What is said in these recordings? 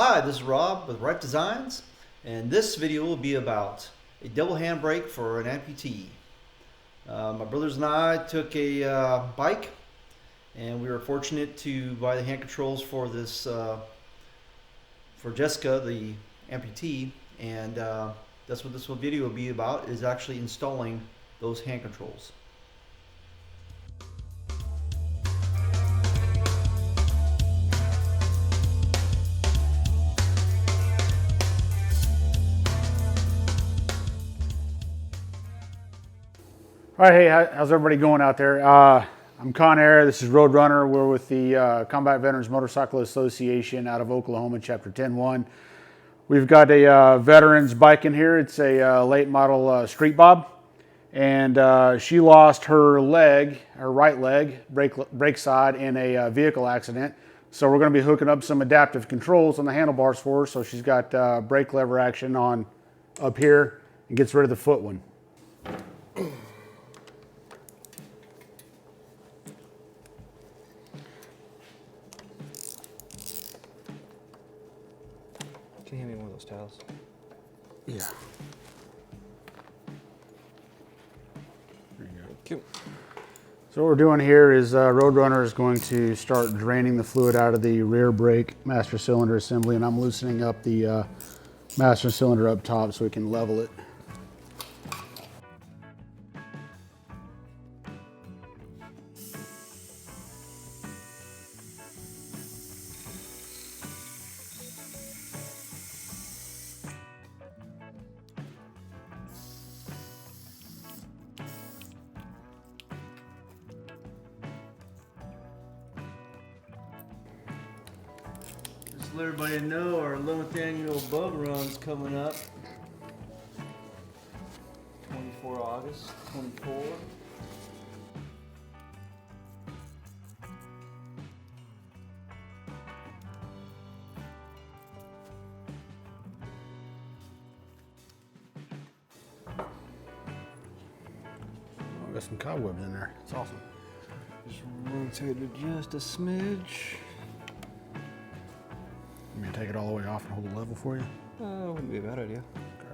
Hi, this is Rob with Reyff Designs, and this video will be about a double handbrake for an amputee. My brothers and I took a bike, and we were fortunate to buy the hand controls for this for Jessica, the amputee, and that's what this video will be about, is actually installing those hand controls. All right, hey, how's everybody going out there? I'm Con Air, this is Roadrunner. We're with the Combat Veterans Motorcycle Association out of Oklahoma, Chapter 10-1. We've got a veteran's bike in here. It's a late model Street Bob. And she lost her leg, her right leg, brake side, in a vehicle accident. So we're gonna be hooking up some adaptive controls on the handlebars for her. So she's got brake lever action on up here and gets rid of the foot one. Can you hand me one of those towels? Yeah. There you go. Thank you. So what we're doing here is Roadrunner is going to start draining the fluid out of the rear brake master cylinder assembly, and I'm loosening up the master cylinder up top so we can level it. Just to let everybody know, our 11th annual bug run's coming up. 24 August 24. Oh, got some cobwebs in there. It's awesome. Just rotate it just a smidge. You mean take it all the way off and hold it level for you? Wouldn't be a bad idea. Okay.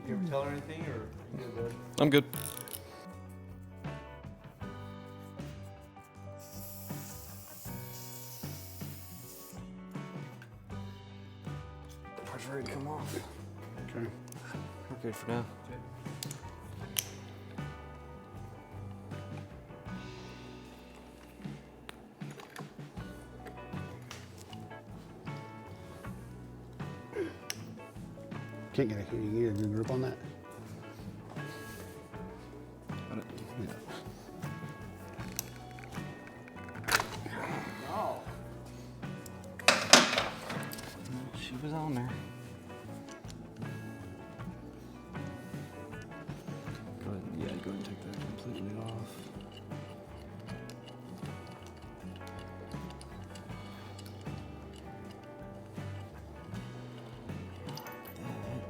You ever tell her anything, or you good, bud? I'm good. Parts ready to come off. Okay. We're good for now. Can't get a, you get a good grip on that? Yeah. Oh. She was on there. Go ahead, yeah, go ahead and take that completely off.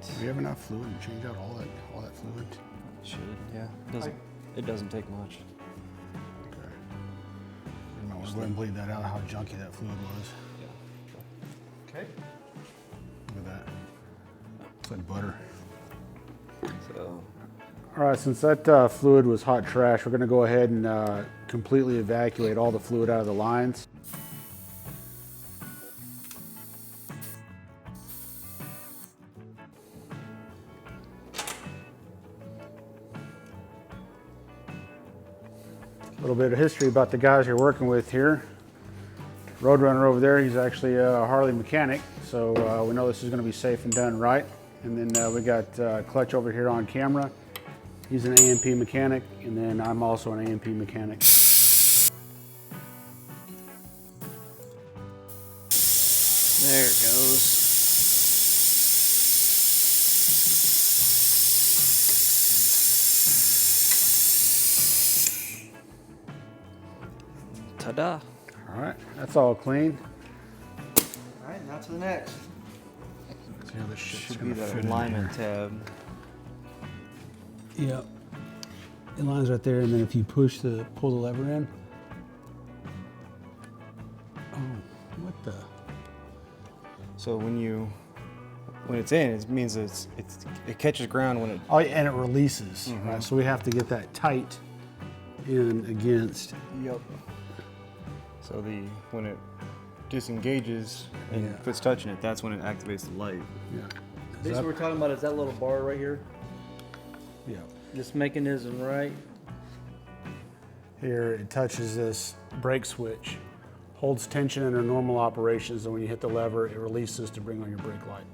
Do you have enough fluid to change out all that fluid? Should, yeah. It doesn't take much. Okay. You might want to go ahead and bleed that out, how junky that fluid was. Yeah. Okay. Look at that. It's like butter. So, All right, since that fluid was hot trash, we're going to go ahead and completely evacuate all the fluid out of the lines. A little bit of history about the guys you're working with here. Roadrunner over there, he's actually a Harley mechanic, so we know this is going to be safe and done right. And then we got Clutch over here on camera. He's an AMP mechanic, and then I'm also an AMP mechanic. there it goes. Ta-da. All right, that's all clean. All right, now to the next. So Yeah, this shit's Should gonna be that fit in alignment there. tab. Yep. It lines right there, and then if you pull the lever in. Oh, what the? So when it's in, it means it catches ground when it. Oh, and it releases, right? So we have to get that tight in against. Yep. So when it disengages and Yeah. quits touching it, that's when it activates the light. Yeah. This what we're talking about is that little bar right here. Yeah. This mechanism, right? Here it touches this brake switch, holds tension under normal operations, and when you hit the lever, it releases to bring on your brake light.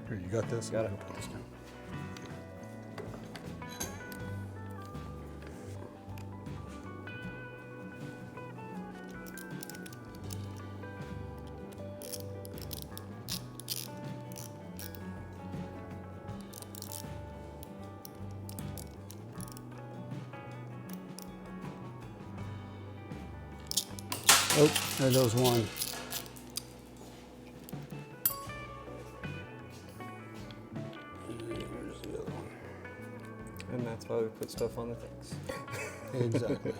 Here, you got this? Got it. Oh, there goes one. Here's the other one. And that's why we put stuff on the things. Exactly.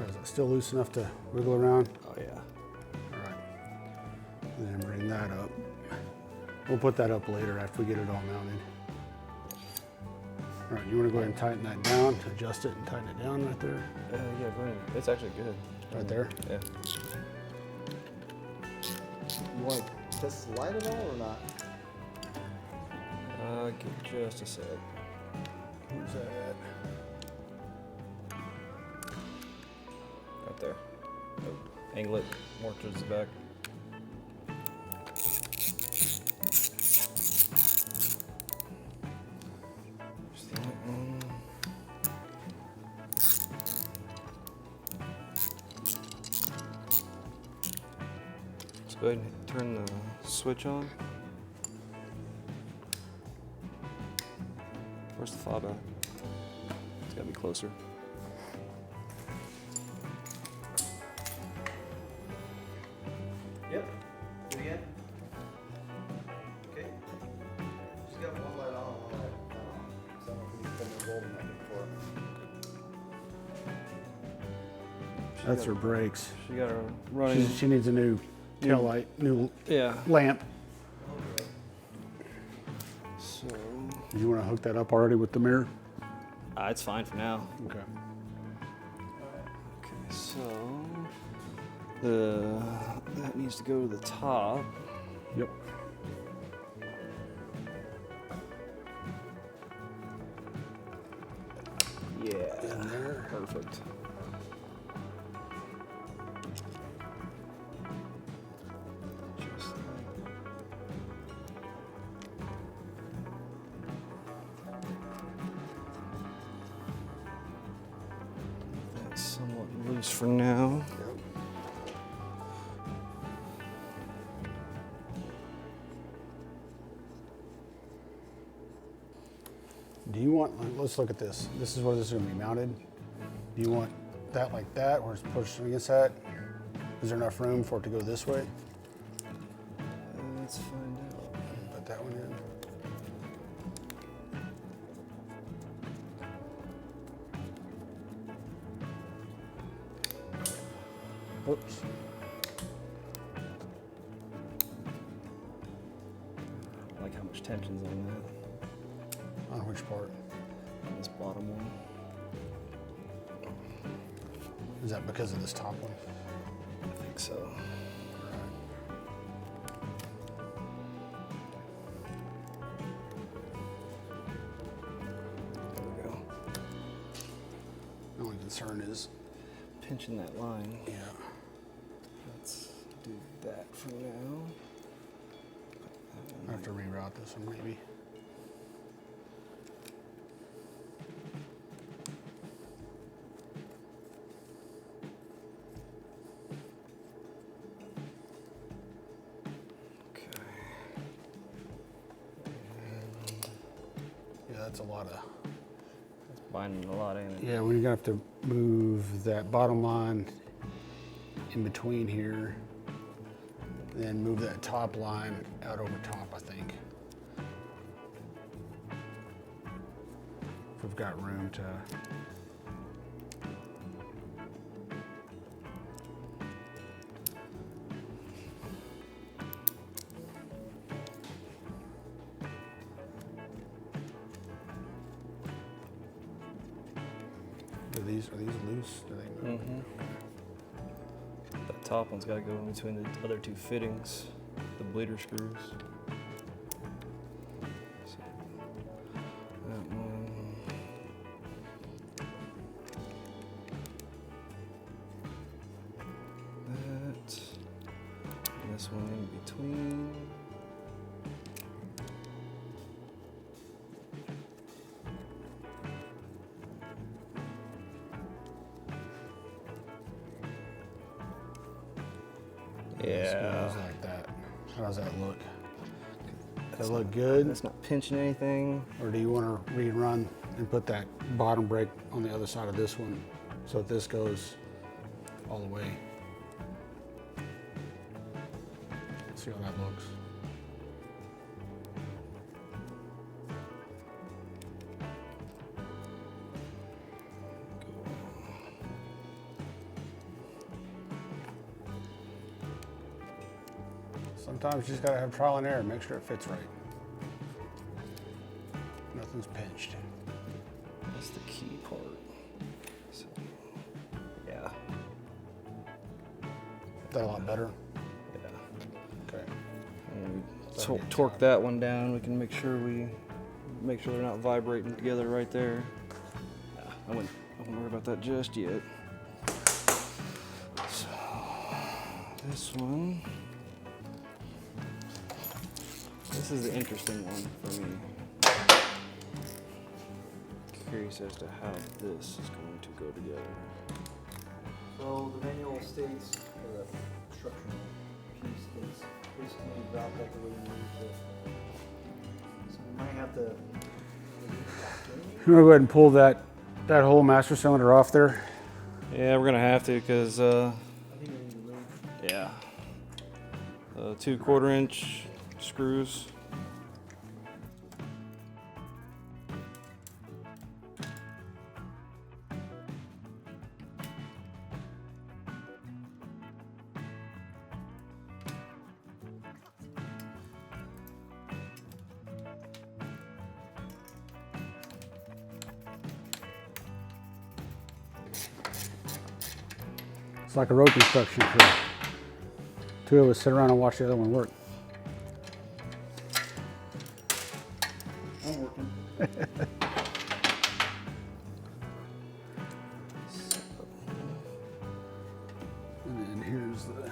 Is it still loose enough to wiggle around? Oh yeah. All right. And then bring that up. We'll put that up later after we get it all mounted. All right, you want to go ahead and tighten that down, adjust it and tighten it down right there? Yeah, go ahead. It's actually good. Right there? Yeah. You want to test the light at all or not? Give just a sec. Where's that at? Right there. Oh, angle it more towards the back. Just that one. Let's go ahead and turn the switch on. Where's the fob at? It's gotta be closer. Yep. Do it again. Okay. Just got one light on, one light off. So I don't know if we need to put the golden light before. That's her brakes. She got her running. She needs a new tail light, new Yeah. lamp. So Did you want to hook that up already with the mirror? it's fine for now. Okay. Okay, so that needs to go to the top. Yep. Yeah. In there. Perfect. Just like that's somewhat loose for now. Do you want, let's look at this. This is where this is going to be mounted. Do you want that like that, or it's pushed against that? Is there enough room for it to go this way? Let's find out. Put that one in. Oops. I like how much tension's on that. On which part? On this bottom one. Is that because of this top one? I think so. There we go. The only concern is, Pinching that line. yeah. Let's do that for now. I have to reroute this one maybe. that's a lot of. It's binding a lot, ain't it? Yeah, we're gonna have to move that bottom line in between here, then move that top line out over top, I think. If we've got room to. Are these loose? Do they move? That top one's got to go in between the other two fittings, the bleeder screws. So, that one. That. And this one in between. Yeah. Like that. How does that look? Does that look good? It's not pinching anything. Or do you want to rerun and put that bottom brake on the other side of this one so that this goes all the way? Let's see how that looks. Sometimes you just gotta have trial and error, make sure it fits right. Nothing's pinched. That's the key part. So, yeah. Is that a lot better? Yeah. Okay. And we torque that one down. We can make sure they're not vibrating together right there. I wouldn't worry about that just yet. So this one. This is the interesting one for me. Curious as to how this is going to go together. So the manual states, or the instructional piece states, basically route that the way you need to. So we might have to. You wanna go ahead and pull that whole master cylinder off there? Yeah, we're gonna have to because I think we need to move. yeah, 2 1/4-inch screws. It's like a rope instruction for two of us sit around and watch the other one work. I'm working. And then here's the.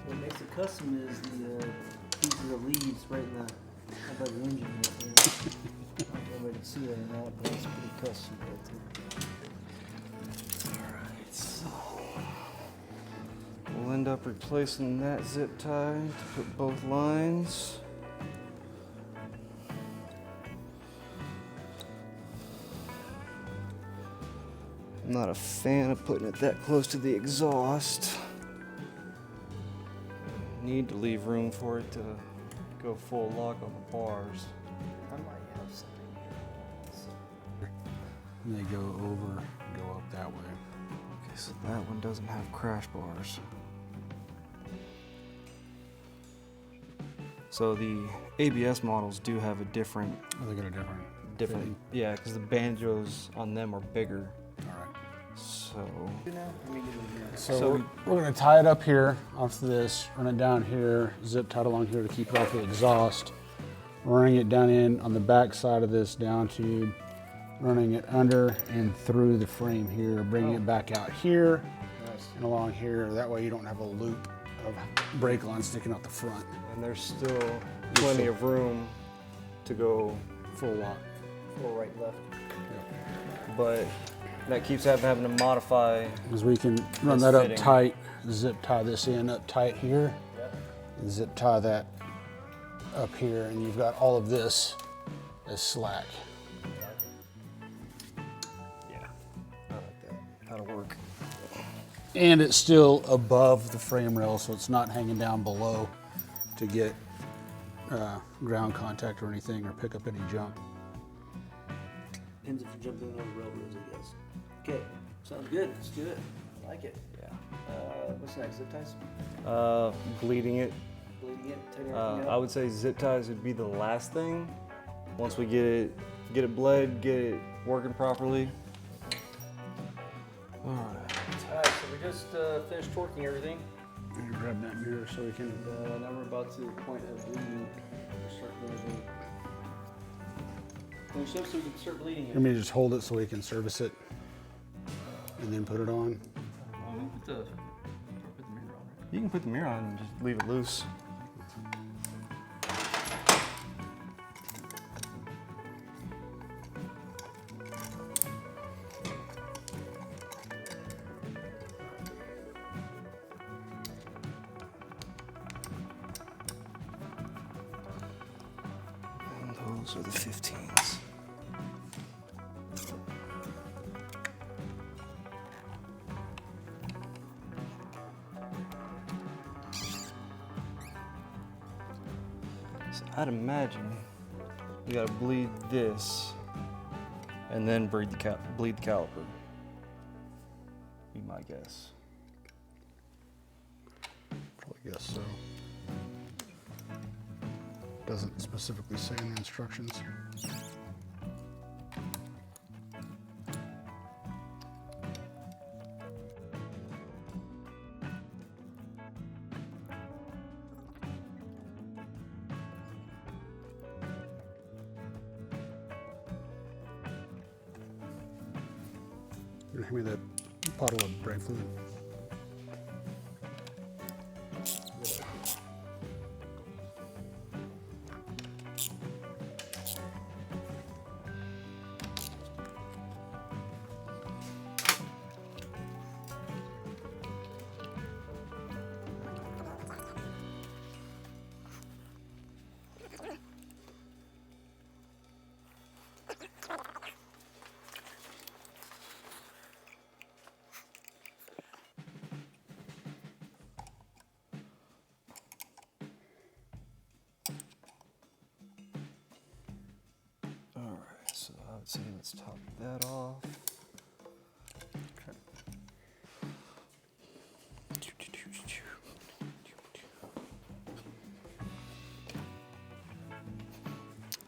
What makes it custom is the pieces of leaves right in the above the engine right there. I don't know if everybody can see that or not, but it's pretty custom right there. Alright, so we'll end up replacing that zip tie to put both lines. I'm not a fan of putting it that close to the exhaust. Need to leave room for it to go full lock on the bars. I might have something here. And they go over, go up that way. Okay, so that one doesn't have crash bars. So the ABS models do have a different, Oh, they got a different. yeah, because the banjos on them are bigger. All right. So We're going to tie it up here off this, run it down here, zip tie it along here to keep it off the exhaust, running it down in on the back side of this down tube, running it under and through the frame here, bringing it back out here and along here. That way you don't have a loop of brake line sticking out the front. and there's still plenty of room to go Full lock. Full right, left. but that keeps having to modify. Because we can run This that up fitting. tight, zip tie this in up tight here, and zip tie that up here, and you've got all of this as slack. Yeah, I like that. That'll work. And it's still above the frame rail, so it's not hanging down below to get ground contact or anything, or pick up any jump. Depends if you're jumping over railroads, I guess. Okay, sounds good. Let's do it. I like it. Yeah. What's next? Zip ties? Bleeding it. Bleeding it? Tighten everything I up? would say zip ties would be the last thing. Once we get it bled, get it working properly. All right. Alright, so we just finished torquing everything. And grab that mirror so we can. Now we're about to the point of bleeding. We'll start bleeding. Finish up so we can start bleeding Let me just hold it so we can service it, and then put it on. Put the mirror on. You can put the mirror on and just leave it loose. And those are the 15s. So I'd imagine you gotta bleed this and then bleed the caliper. Be my guess. Probably guess so. Doesn't specifically say in the instructions. Hand me that bottle of brake fluid. Alright, so I would say let's top that off.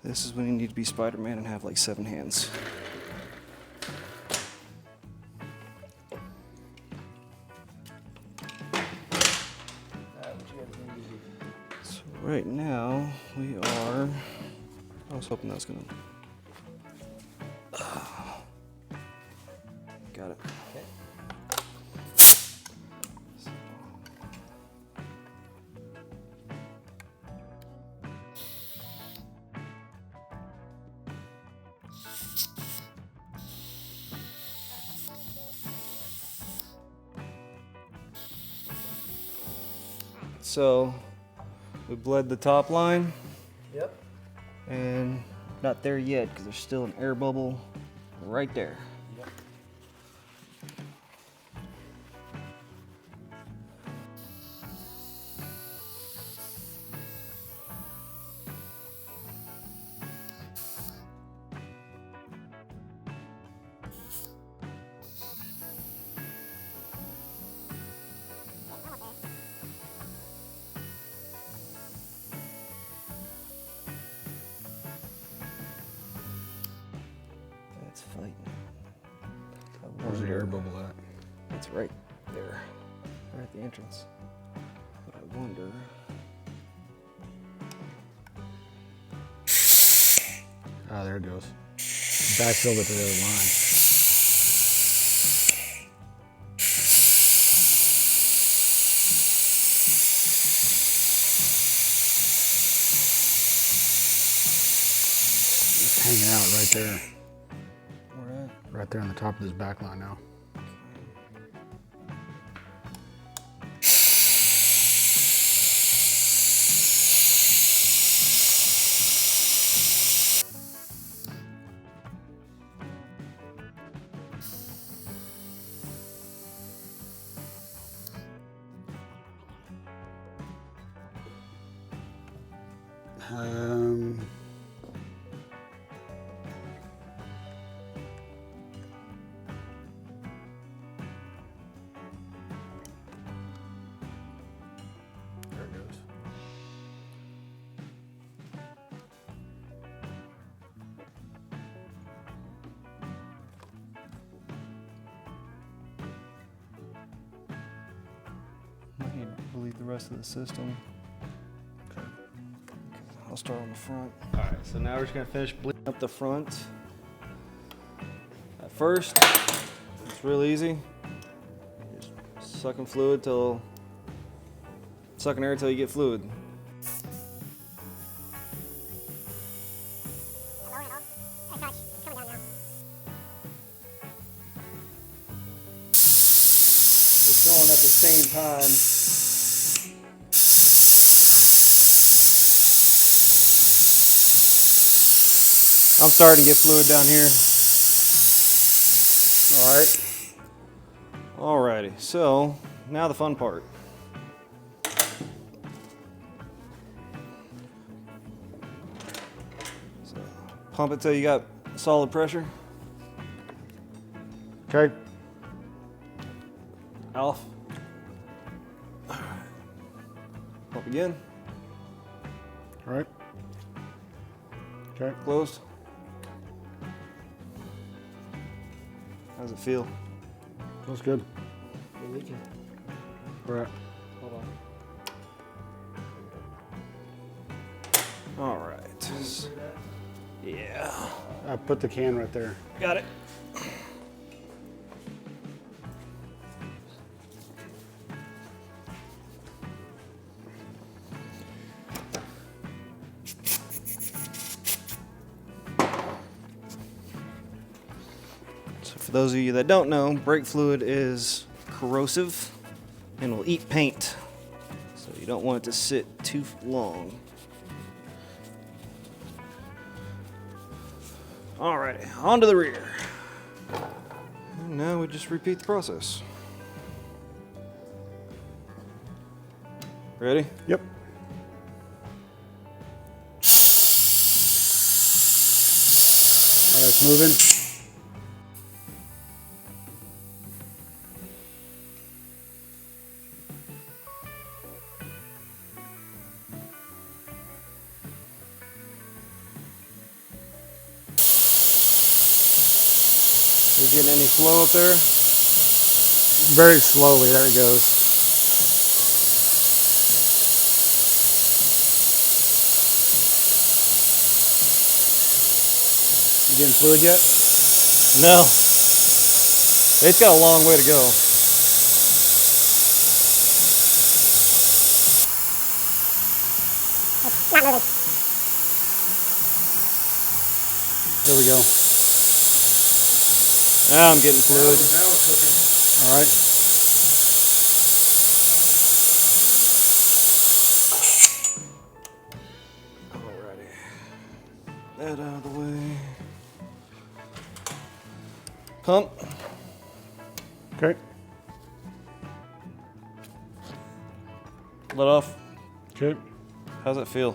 This is when you need to be Spider-Man and have like 7 hands. So right now we are. I was hoping that was gonna. Got it. Okay. So we bled the top line Yep. and not there yet because there's still an air bubble right there. Yep. an air bubble at? It's right there, right at the entrance. But I wonder. Ah, there it goes. Backfilled it to the other line. It's hanging out right there. Where at? Right there on the top of this back line now. There it goes. I need to delete the rest of the system. Okay. I'll start on the front. All right, so now we're just gonna finish bleeding up the front. At first, it's real easy. Just sucking air till you get fluid. It's going at the same time. I'm starting to get fluid down here. All right. Alrighty, so now the fun part. So, pump it till you got solid pressure. Okay. Off. Pump again. All right. Okay. Closed. How does it feel? Feels good. You're leaking. All right. Hold on. All right. Yeah. I put the can right there. Got it. So for those of you that don't know, brake fluid is corrosive and will eat paint. So you don't want it to sit too long. Alrighty, on to the rear. And now we just repeat the process. Ready? Yep. All right, it's moving. Are you getting any flow up there? Very slowly, there it goes. You getting fluid yet? No. It's got a long way to go. Not moving. There we go. Now I'm getting fluid. Now we're cooking. All right. Alrighty. That out of the way. Pump. Okay. Let off. Okay. How's it feel?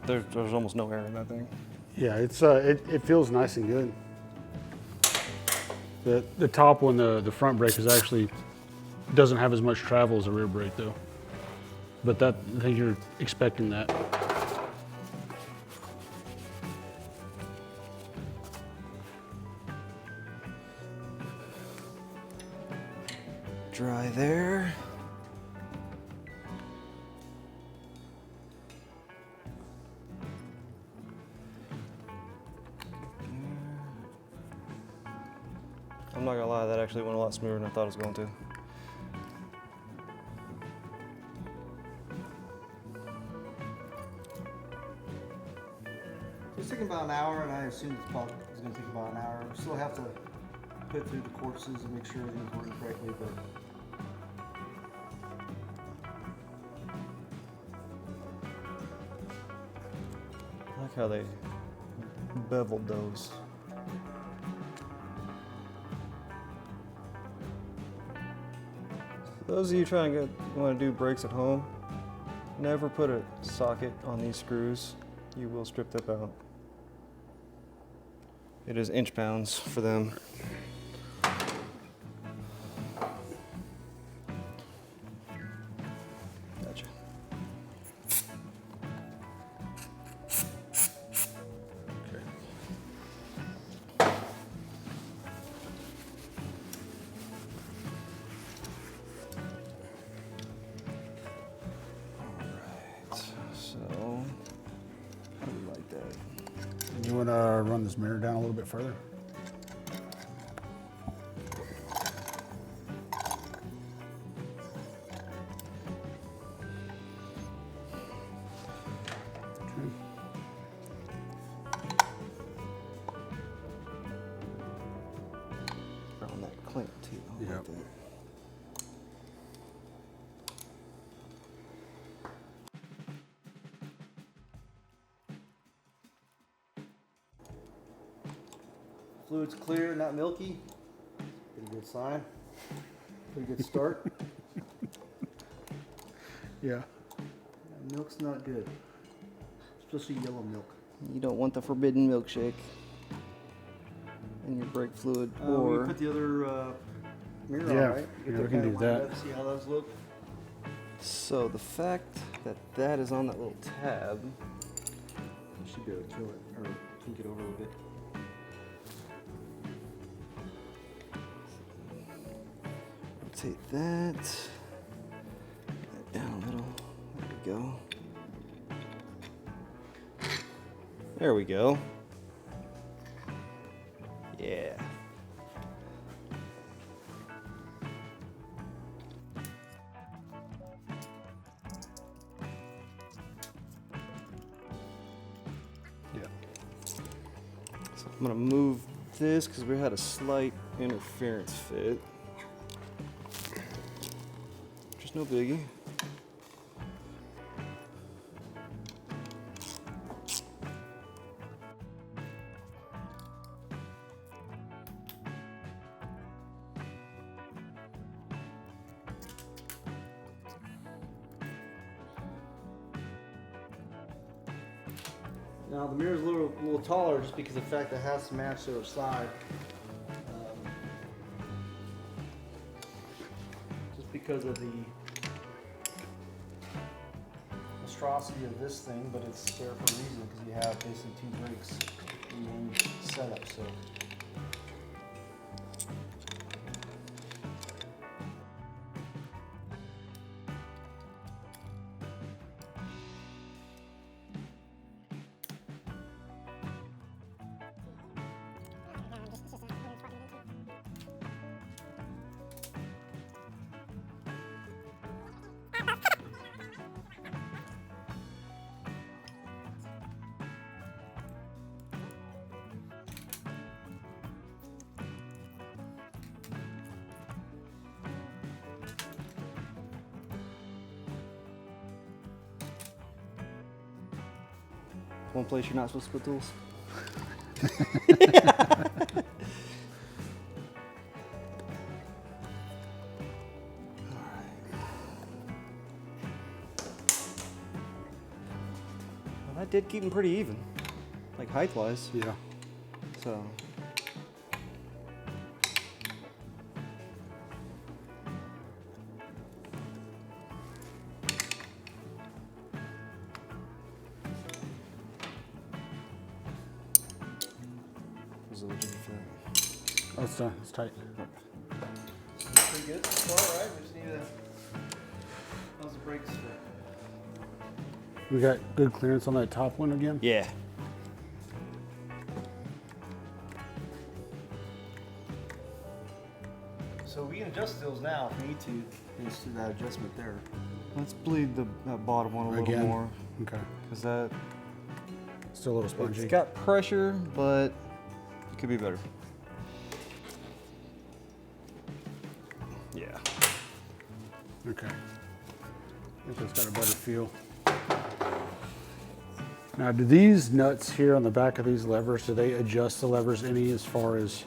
There's almost no air in that thing. Yeah, it's it feels nice and good. The top one, the front brake is actually doesn't have as much travel as the rear brake though. But that I think you're expecting that. dry there. I'm not gonna lie, that actually went a lot smoother than I thought it was going to. It's taking about an hour, and I assume it's going to take about an hour. We still have to put through the courses and make sure everything's working correctly, but I like how they beveled those. For those of you trying to want to do brakes at home, never put a socket on these screws. You will strip them out. It is inch pounds for them. Gotcha. Okay. So, how do we like that? You want to run this mirror down a little bit further? On that clamp too. I like Yep. that. fluid's clear, not milky. Pretty good sign. Pretty good start. Yeah. Milk's not good, especially yellow milk. You don't want the forbidden milkshake in your brake fluid, We or put the other mirror Yeah, on, right? yeah, that we can kinda do lined that. up, see how those look? so the fact that that is on that little tab. You should be able to kill it, or tweak it over a little bit. Rotate that down a little. There we go. There we go. Yeah. Yeah. So I'm gonna move this because we had a slight interference fit. Just no biggie. Now the mirror's a little taller just because of the fact that it has to match the other side. Just because of the monstrosity of this thing, but it's there for a reason because you have basically two brakes in one setup. So. One place you're not supposed to put tools. Well, that did keep them pretty even, like height-wise. Yeah. So. Was the rigidity for that? Oh, it's done. It's tight. Pretty good so far, right? We just need to. How's the brakes fit? We got good clearance on that top one again? Yeah. So we can adjust those now if we need to. Just do that adjustment there. Let's bleed that bottom one a little Again? more. Okay. Because that Still a little spongy. it's got pressure, but it could be better. Yeah. Okay. I think that's got a better feel. Now, do these nuts here on the back of these levers, do they adjust the levers any as far as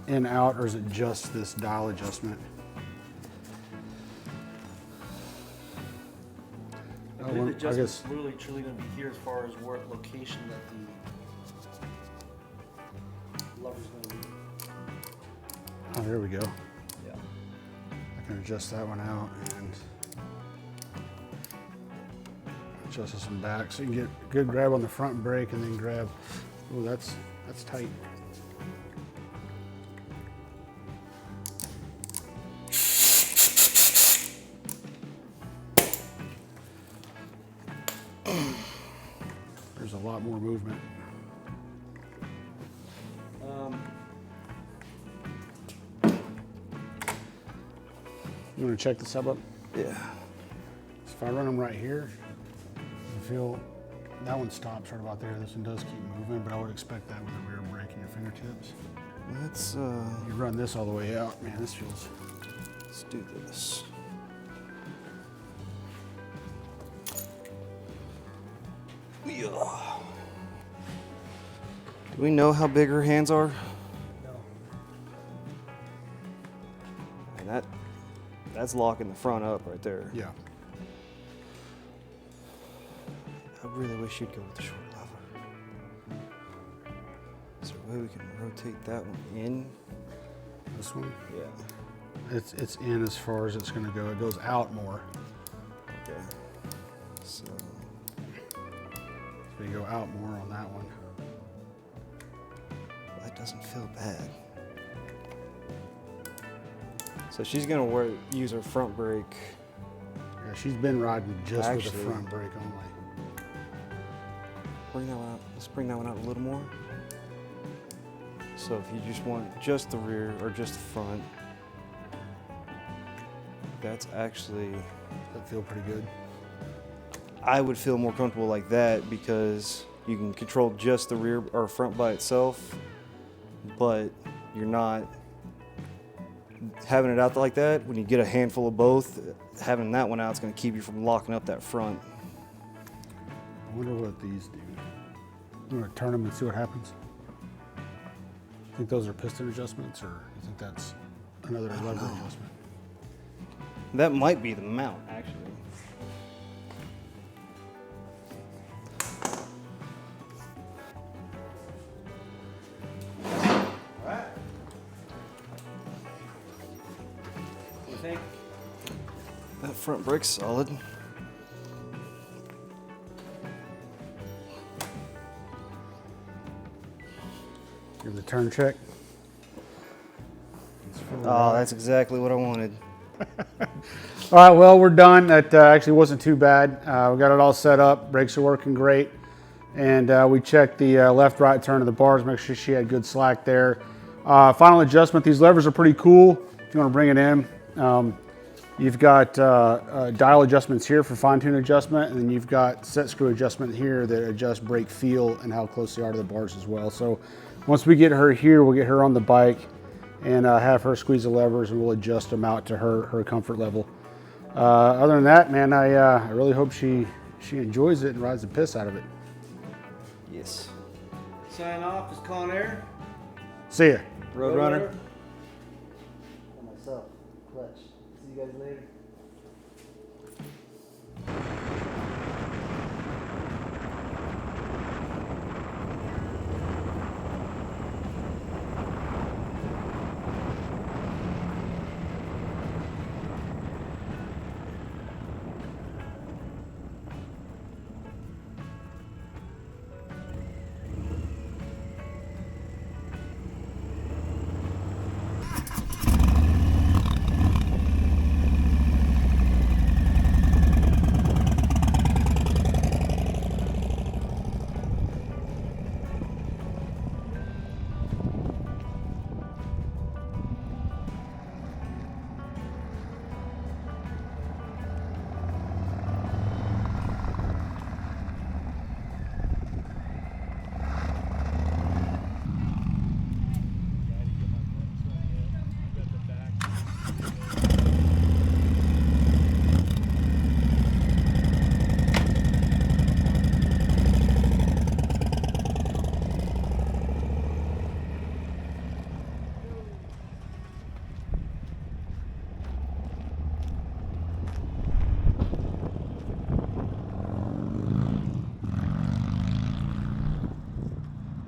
in, out, or is it just this dial adjustment? I believe the I adjustment's guess, really truly going to be here as far as what location that the lever's going to be. oh, there we go. Yeah. I can adjust that one out and adjust this one back so you can get a good grab on the front brake and then grab. Oh, that's tight. There's a lot more movement. You want to check this out, bud? Yeah. So if I run them right here, I feel that one stops right about there. This one does keep moving, but I would expect that with a rear brake in your fingertips. Let's You run this all the way out, man, this feels. let's do this. Yeah. Do we know how big her hands are? No. And that's locking the front up right there. Yeah. I really wish you'd go with the short lever. Is there a way we can rotate that one in? This one, Yeah. it's in as far as it's gonna go. It goes out more. Okay. So So you go out more on that one. that doesn't feel bad. So she's gonna use her front brake. Yeah, she's been riding just with Actually- the front brake only. Bring that one out. Let's bring that one out a little more. So if you just want just the rear or just the front, that's actually, Does that feel pretty good? I would feel more comfortable like that because you can control just the rear or front by itself, but you're not having it out like that. When you get a handful of both, having that one out is going to keep you from locking up that front. I wonder what these do. You want to turn them and see what happens? Think those are piston adjustments, or you think that's another lever adjustment? That might be the mount, actually. Alright. What do you think? That front brake's solid. Give the turn check. Oh, that's exactly what I wanted. All right, well, we're done. That actually wasn't too bad. We got it all set up. Brakes are working great. And we checked the left-right turn of the bars, make sure she had good slack there. Final adjustment, these levers are pretty cool if you want to bring it in. You've got dial adjustments here for fine-tune adjustment, and then you've got set screw adjustment here that adjusts brake feel and how close they are to the bars as well. So once we get her here, we'll get her on the bike and have her squeeze the levers, and we'll adjust them out to her comfort level. Other than that, man, I really hope she enjoys it and rides the piss out of it. Yes. Sign off is Con Air. See ya. Roadrunner. And myself, Clutch. See you guys later.